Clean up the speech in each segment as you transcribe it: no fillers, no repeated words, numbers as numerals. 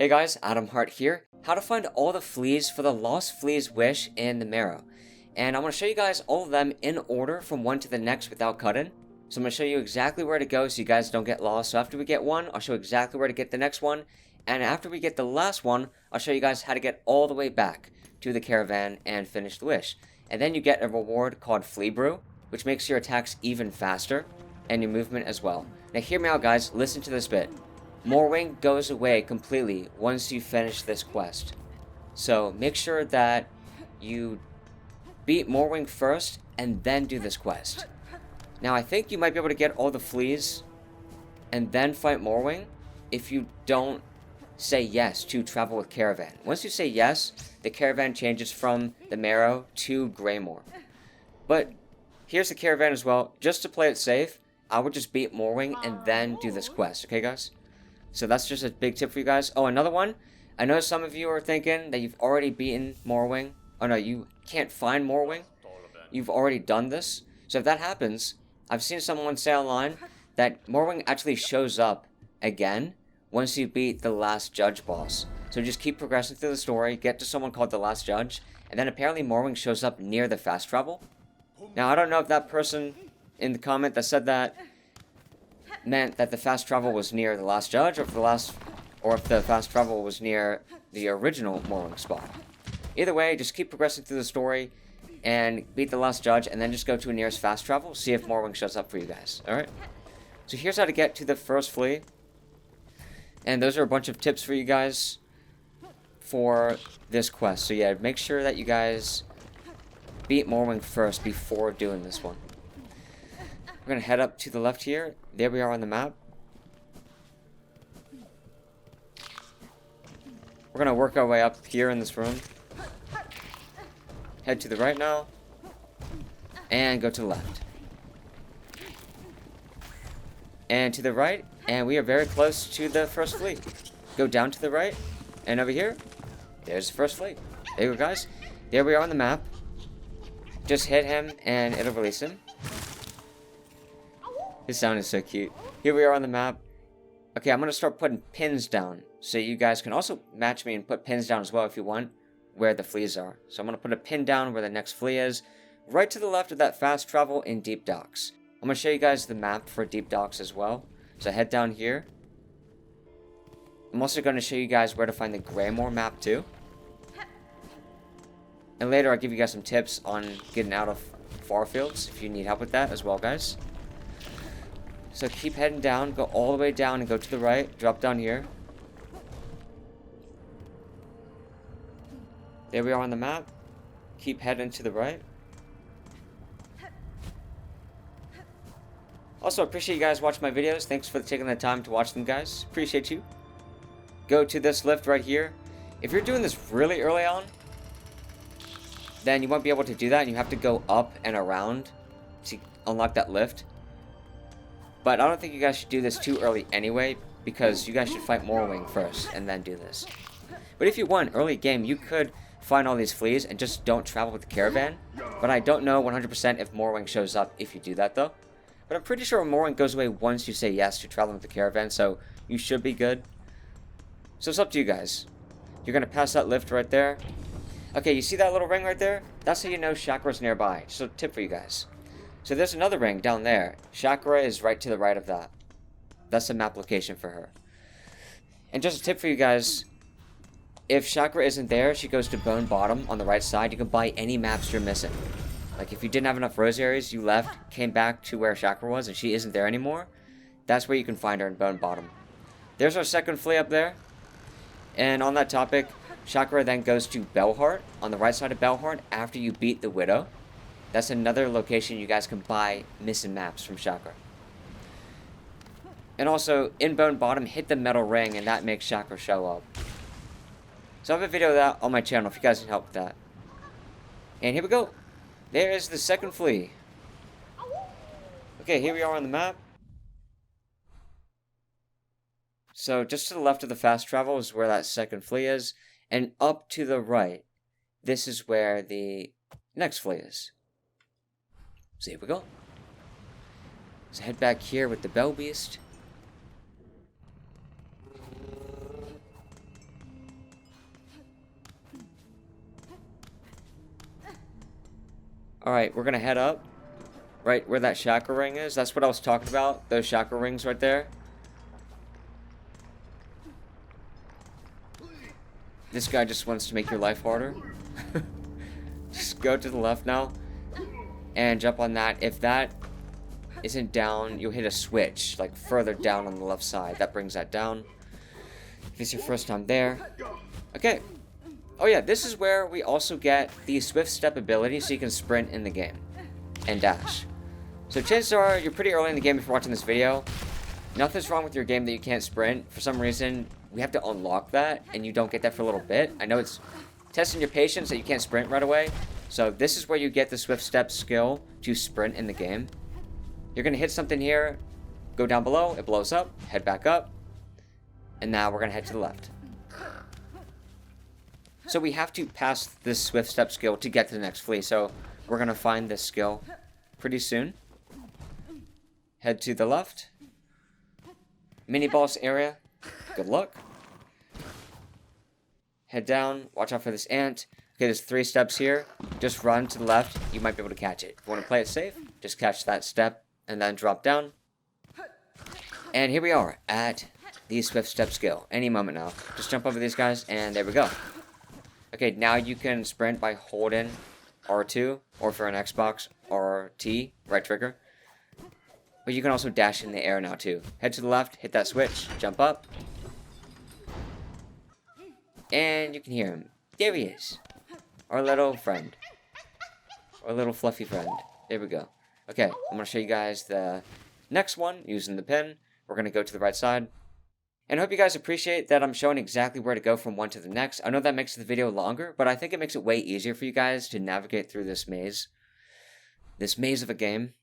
Hey guys, Adam Hart here. How to find all the fleas for the Lost Fleas Wish in the Marrow. And I'm going to show you guys all of them in order from one to the next without cutting. So I'm going to show you exactly where to go so you guys don't get lost. So after we get one, I'll show exactly where to get the next one. And after we get the last one, I'll show you guys how to get all the way back to the caravan and finish the wish. And then you get a reward called Flea Brew, which makes your attacks even faster and your movement as well. Now hear me out guys, listen to this bit. Moorwing goes away completely once you finish this quest. So make sure that you beat Moorwing first and then do this quest. Now I think you might be able to get all the fleas and then fight Moorwing if you don't say yes to travel with Caravan. Once you say yes, the Caravan changes from the Marrow to Greymoor. But here's the Caravan as well. Just to play it safe, I would just beat Moorwing and then do this quest. Okay guys? So that's just a big tip for you guys. Oh, another one. I know some of you are thinking that you've already beaten Moorwing. Oh no, you can't find Moorwing. You've already done this. So if that happens, I've seen someone say online that Moorwing actually shows up again once you beat the last judge boss. So just keep progressing through the story, get to someone called the last judge, and then apparently Moorwing shows up near the fast travel. Now I don't know if that person in the comment that said that meant that the fast travel was near the last judge, or if the fast travel was near the original Moorwing spot. Either way, just keep progressing through the story and beat the last judge, and then just go to a nearest fast travel, see if Moorwing shows up for you guys. Alright? So here's how to get to the first flea. And those are a bunch of tips for you guys for this quest. So yeah, make sure that you guys beat Moorwing first before doing this one. We're going to head up to the left here. There we are on the map. We're going to work our way up here in this room. Head to the right now. And go to the left. And to the right. And we are very close to the first flea. Go down to the right. And over here, there's the first flea. There you go, guys. There we are on the map. Just hit him and it'll release him. His sound is so cute. Here we are on the map. Okay, I'm going to start putting pins down. So you guys can also match me and put pins down as well if you want, where the fleas are. So I'm going to put a pin down where the next flea is. Right to the left of that fast travel in Deep Docks. I'm going to show you guys the map for Deep Docks as well. So head down here. I'm also going to show you guys where to find the Greymoor map too. And later I'll give you guys some tips on getting out of Farfields if you need help with that as well, guys. So keep heading down, go all the way down and go to the right, drop down here. There we are on the map. Keep heading to the right. Also, appreciate you guys watching my videos. Thanks for taking the time to watch them, guys. Appreciate you. Go to this lift right here. If you're doing this really early on, then you won't be able to do that, and you have to go up and around to unlock that lift. But I don't think you guys should do this too early anyway, because you guys should fight Moorwing first and then do this. But if you want, early game, you could find all these fleas and just don't travel with the caravan. But I don't know 100% if Moorwing shows up if you do that though. But I'm pretty sure Moorwing goes away once you say yes to traveling with the caravan, so you should be good. So it's up to you guys. You're going to pass that lift right there. Okay, you see that little ring right there? That's how you know Chakra's nearby. Just a tip for you guys. So there's another ring down there. Chakra is right to the right of that. That's the map location for her. And just a tip for you guys. If Chakra isn't there, she goes to Bone Bottom on the right side. You can buy any maps you're missing. Like if you didn't have enough rosaries, you left, came back to where Chakra was, and she isn't there anymore. That's where you can find her in Bone Bottom. There's our second flea up there. And on that topic, Chakra then goes to Bellheart on the right side of Bellheart after you beat the Widow. That's another location you guys can buy missing maps from Chakra. And also, in Bone Bottom, hit the metal ring, and that makes Chakra show up. So I have a video of that on my channel if you guys need help with that. And here we go. There is the second flea. Okay, here we are on the map. So just to the left of the fast travel is where that second flea is. And up to the right, this is where the next flea is. So here we go. So head back here with the Bell Beast. Alright, we're gonna head up. Right where that chakra ring is. That's what I was talking about. Those chakra rings right there. This guy just wants to make your life harder. Just go to the left now. And jump on that. If that isn't down, you'll hit a switch. Like further down on the left side. That brings that down. If it's your first time there. Okay. Oh yeah, this is where we also get the swift step ability so you can sprint in the game. And dash. So chances are you're pretty early in the game if you're watching this video. Nothing's wrong with your game that you can't sprint. For some reason, we have to unlock that, and you don't get that for a little bit. I know it's testing your patience that you can't sprint right away. So this is where you get the swift step skill to sprint in the game. You're going to hit something here, go down below, it blows up, head back up, and now we're going to head to the left. So we have to pass this swift step skill to get to the next flea. So we're going to find this skill pretty soon. Head to the left. Mini boss area. Good luck. Head down. Watch out for this ant. Okay, there's 3 steps here. Just run to the left. You might be able to catch it. If you want to play it safe, just catch that step and then drop down. And here we are at the swift step skill. Any moment now. Just jump over these guys and there we go. Okay, now you can sprint by holding R2, or for an Xbox, RT, right trigger. But you can also dash in the air now too. Head to the left, hit that switch, jump up. And you can hear him. There he is. Our little friend. Our little fluffy friend. There we go. Okay, I'm going to show you guys the next one using the pin. We're going to go to the right side. And I hope you guys appreciate that I'm showing exactly where to go from one to the next. I know that makes the video longer, but I think it makes it way easier for you guys to navigate through this maze. This maze of a game.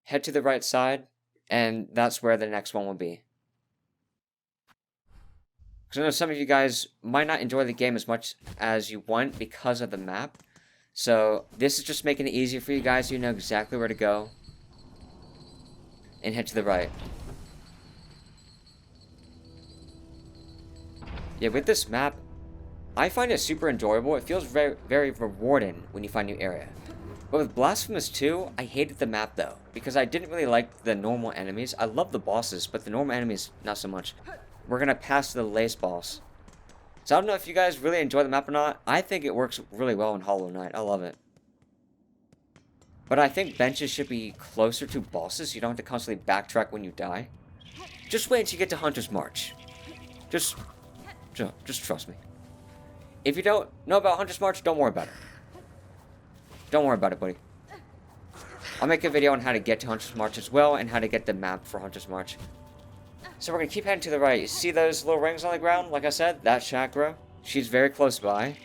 Head to the right side, and that's where the next one will be. Because I know some of you guys might not enjoy the game as much as you want because of the map. So this is just making it easier for you guys. You know exactly where to go. And head to the right. Yeah, with this map, I find it super enjoyable. It feels very, very rewarding when you find a new area. But with Blasphemous 2, I hated the map though, because I didn't really like the normal enemies. I love the bosses, but the normal enemies, not so much. We're gonna pass to the lace boss. So I don't know if you guys really enjoy the map or not. I think it works really well in Hollow Knight. I love it. But I think benches should be closer to bosses. You don't have to constantly backtrack when you die. Just wait until you get to Hunter's March. Just trust me. If you don't know about Hunter's March, don't worry about it. Don't worry about it, buddy. I'll make a video on how to get to Hunter's March as well, and how to get the map for Hunter's March. So we're going to keep heading to the right. You see those little rings on the ground? Like I said, that's Chakra. She's very close by.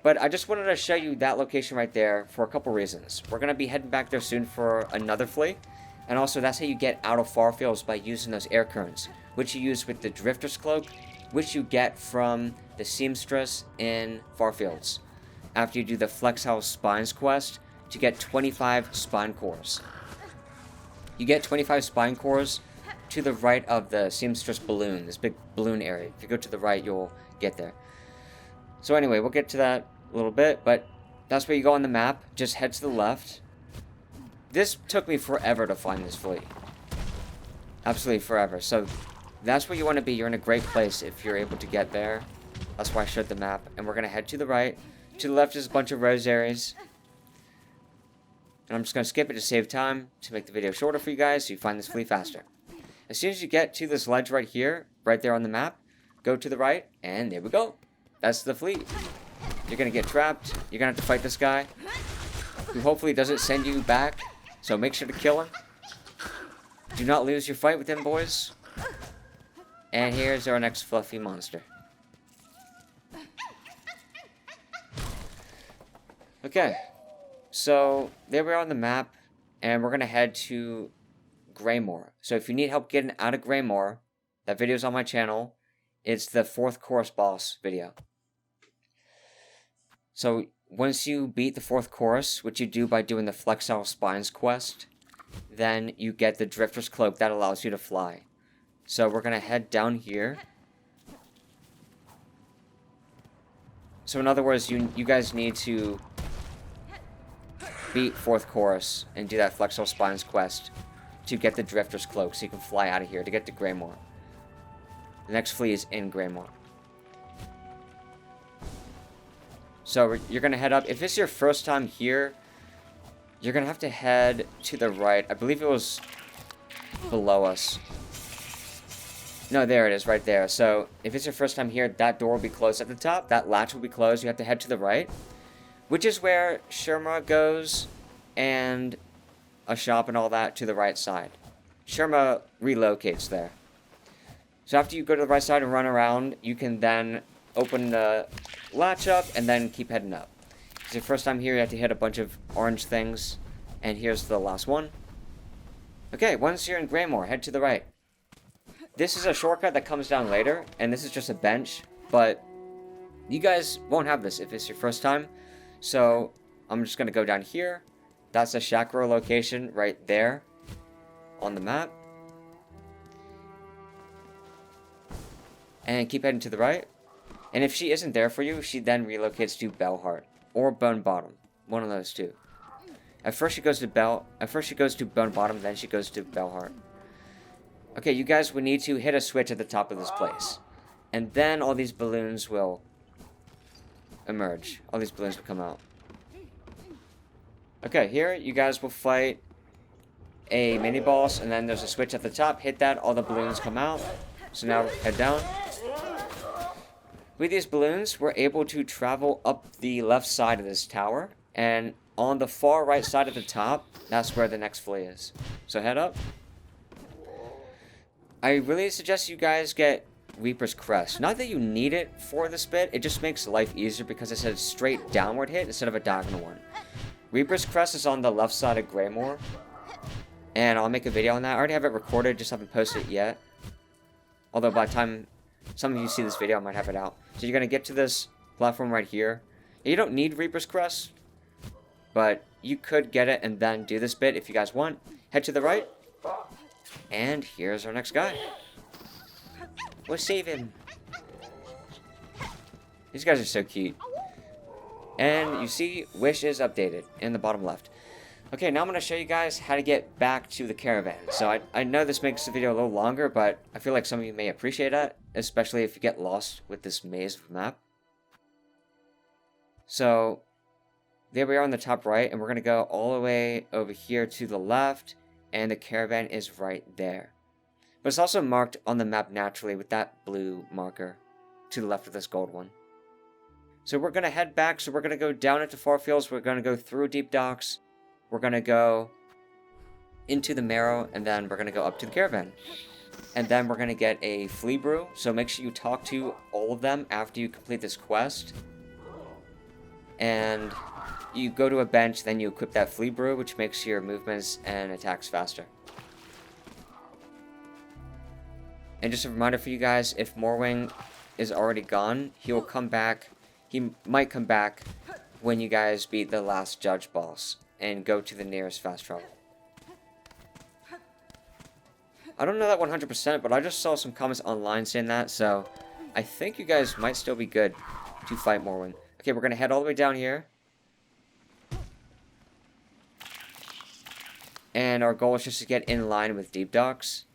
But I just wanted to show you that location right there for a couple reasons. We're going to be heading back there soon for another flea. And also, that's how you get out of far fields, by using those air currents, which you use with the Drifter's Cloak, which you get from the Seamstress in far fields. After you do the Flex House Spines quest to get 25 spine cores. You get 25 spine cores to the right of the Seamstress balloon, this big balloon area. If you go to the right, you'll get there. So anyway, we'll get to that a little bit, but that's where you go on the map. Just head to the left. This took me forever to find this flea. Absolutely forever. So that's where you want to be. You're in a great place if you're able to get there. That's why I showed the map. And we're going to head to the right. To the left is a bunch of rosaries. And I'm just going to skip it to save time, to make the video shorter for you guys, so you find this flea faster. As soon as you get to this ledge right here, right there on the map, go to the right, and there we go. That's the flea. You're going to get trapped. You're going to have to fight this guy, who hopefully doesn't send you back, so make sure to kill him. Do not lose your fight with him, boys. And here's our next fluffy monster. Okay, so there we are on the map, and we're going to head to Greymoor. So if you need help getting out of Greymoor, that video's on my channel. It's the 4th chorus boss video. So once you beat the 4th chorus, which you do by doing the Flexile Spines quest, then you get the Drifter's Cloak that allows you to fly. So we're going to head down here. So in other words, you guys need to beat 4th Chorus and do that Flexible Spines quest to get the Drifter's Cloak so you can fly out of here to get to Greymoor. The next flea is in Greymoor. So you're going to head up. If it's your first time here, you're going to have to head to the right. I believe it was below us. No, there it is, right there. So if it's your first time here, that door will be closed at the top. That latch will be closed. You have to head to the right, which is where Sherma goes, and a shop and all that to the right side. Sherma relocates there. So after you go to the right side and run around, you can then open the latch up and then keep heading up. If it's your first time here, you have to hit a bunch of orange things, and here's the last one. Okay, once you're in Greymoor, head to the right. This is a shortcut that comes down later, and this is just a bench, but you guys won't have this if it's your first time. So I'm just going to go down here. That's the Chakra location right there on the map. And keep heading to the right. And if she isn't there for you, she then relocates to Bellheart or Bone Bottom. One of those two. At first she goes to Bone Bottom, then she goes to Bellheart. Okay, you guys would need to hit a switch at the top of this place. And then all these balloons will emerge. All these balloons will come out. Okay, here you guys will fight a mini boss, and then there's a switch at the top. Hit that, all the balloons come out. So now head down. With these balloons, we're able to travel up the left side of this tower. And on the far right side at the top, that's where the next flea is. So head up. I really suggest you guys get Reaper's Crest. Not that you need it for this bit, it just makes life easier because it's a straight downward hit instead of a diagonal one. Reaper's Crest is on the left side of Greymoor, and I'll make a video on that. I already have it recorded, just haven't posted it yet. Although by the time some of you see this video, I might have it out. So you're going to get to this platform right here. You don't need Reaper's Crest, but you could get it and then do this bit if you guys want. Head to the right. And here's our next guy. We'll save him. These guys are so cute. And you see, Wish is updated in the bottom left. Okay, now I'm going to show you guys how to get back to the caravan. So I know this makes the video a little longer, but I feel like some of you may appreciate that, especially if you get lost with this maze of a map. So there we are on the top right, and we're going to go all the way over here to the left. And the caravan is right there. But it's also marked on the map naturally with that blue marker to the left of this gold one. So we're going to head back. So we're going to go down into Farfields. We're going to go through Deep Docks. We're going to go into the Marrow. And then we're going to go up to the caravan. And then we're going to get a Flea Brew. So make sure you talk to all of them after you complete this quest. And you go to a bench, then you equip that Flea Brew, which makes your movements and attacks faster. And just a reminder for you guys, if Moorwing is already gone, he will come back. He might come back when you guys beat the last judge boss and go to the nearest fast travel. I don't know that 100%, but I just saw some comments online saying that, so I think you guys might still be good to fight Moorwing. Okay, we're going to head all the way down here. And our goal is just to get in line with Deep Docks.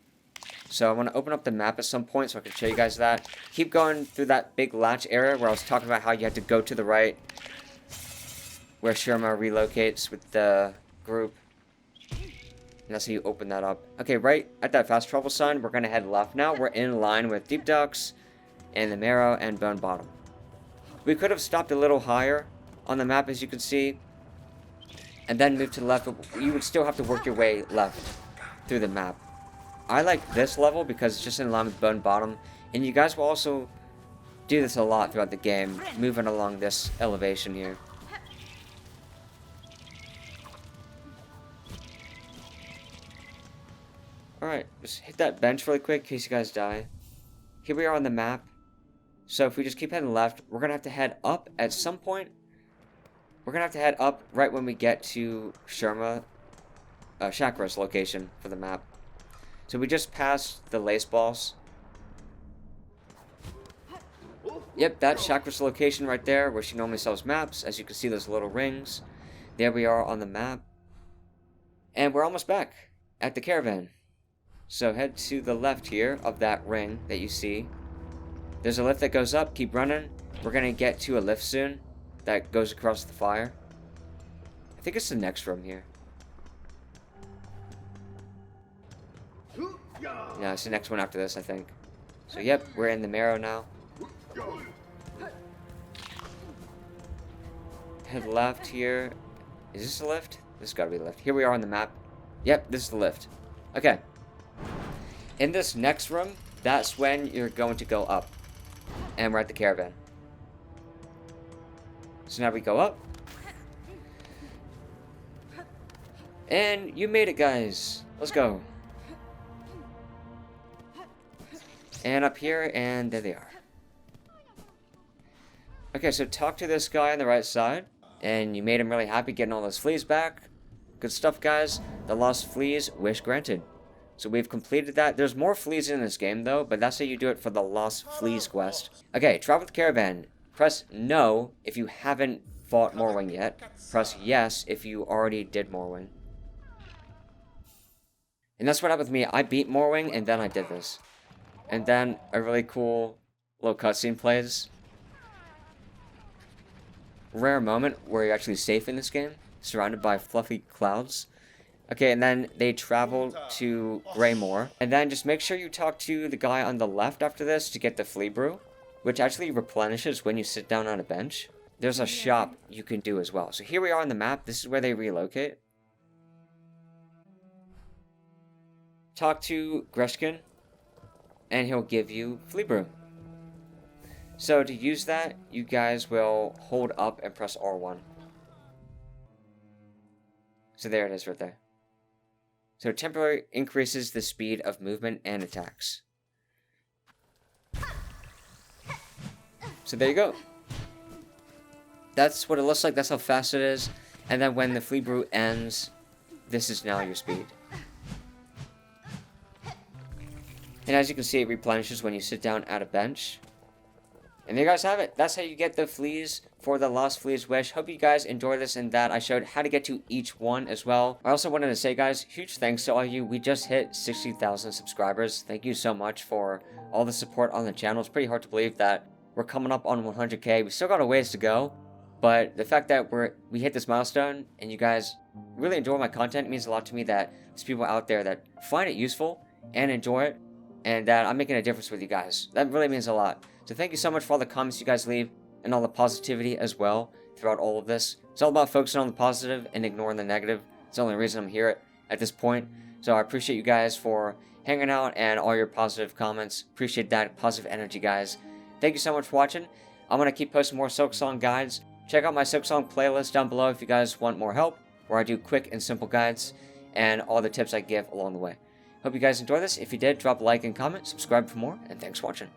So I want to open up the map at some point so I can show you guys that. Keep going through that big latch area where I was talking about how you had to go to the right. Where Sherma relocates with the group. And that's how you open that up. Okay, right at that fast travel sign, we're going to head left now. We're in line with Deep Docks and the Marrow and Bone Bottom. We could have stopped a little higher on the map, as you can see, and then move to the left, but you would still have to work your way left through the map. I like this level because it's just in line with Bone Bottom, and you guys will also do this a lot throughout the game, moving along this elevation here. Alright, just hit that bench really quick in case you guys die. Here we are on the map. So if we just keep heading left, we're going to have to head up at some point. We're going to have to head up right when we get to Chakra's location for the map. So we just passed the lace balls. Yep, that's Chakra's location right there, where she normally sells maps. As you can see, those little rings. There we are on the map. And we're almost back at the caravan. So head to the left here of that ring that you see. There's a lift that goes up. Keep running. We're going to get to a lift soon that goes across the fire. I think it's the next room here. Yeah, it's the next one after this, I think. So, yep, we're in the marrow now. Head left here. Is this a lift? This has got to be the lift. Here we are on the map. Yep, this is the lift. Okay. In this next room, that's when you're going to go up. And we're at the caravan. So now we go up. And you made it, guys. Let's go. And up here, and there they are. Okay, so talk to this guy on the right side. And you made him really happy getting all those fleas back. Good stuff, guys. The lost fleas, wish granted. So we've completed that. There's more fleas in this game, though, but that's how you do it for the lost fleas quest. Okay, travel with caravan. Press no if you haven't fought Moorwing yet. Press yes if you already did Moorwing. And that's what happened with me. I beat Moorwing, and then I did this. And then a really cool little cutscene plays. Rare moment where you're actually safe in this game, surrounded by fluffy clouds. Okay, and then they travel to Greymoor. And then just make sure you talk to the guy on the left after this to get the Flea Brew, which actually replenishes when you sit down on a bench. There's a shop you can do as well. So here we are on the map. This is where they relocate. Talk to Greshkin, and he'll give you Flea Brew. So to use that, you guys will hold up and press R1. So there it is right there. So it temporarily increases the speed of movement and attacks. So there you go. That's what it looks like. That's how fast it is. And then when the Flea Brew ends, this is now your speed. And as you can see, it replenishes when you sit down at a bench. And there you guys have it. That's how you get the fleas for the Lost Fleas Wish. Hope you guys enjoy this and that. I showed how to get to each one as well. I also wanted to say, guys, huge thanks to all you. We just hit 60,000 subscribers. Thank you so much for all the support on the channel. It's pretty hard to believe that we're coming up on 100K. We still got a ways to go. But the fact that we hit this milestone and you guys really enjoy my content means a lot to me, that there's people out there that find it useful and enjoy it, and that I'm making a difference with you guys. That really means a lot. So thank you so much for all the comments you guys leave and all the positivity as well throughout all of this. It's all about focusing on the positive and ignoring the negative. It's the only reason I'm here at this point. So I appreciate you guys for hanging out and all your positive comments. Appreciate that positive energy, guys. Thank you so much for watching. I'm going to keep posting more Silksong guides. Check out my Silksong playlist down below if you guys want more help, where I do quick and simple guides and all the tips I give along the way. Hope you guys enjoy this. If you did, drop a like and comment, subscribe for more, and thanks for watching.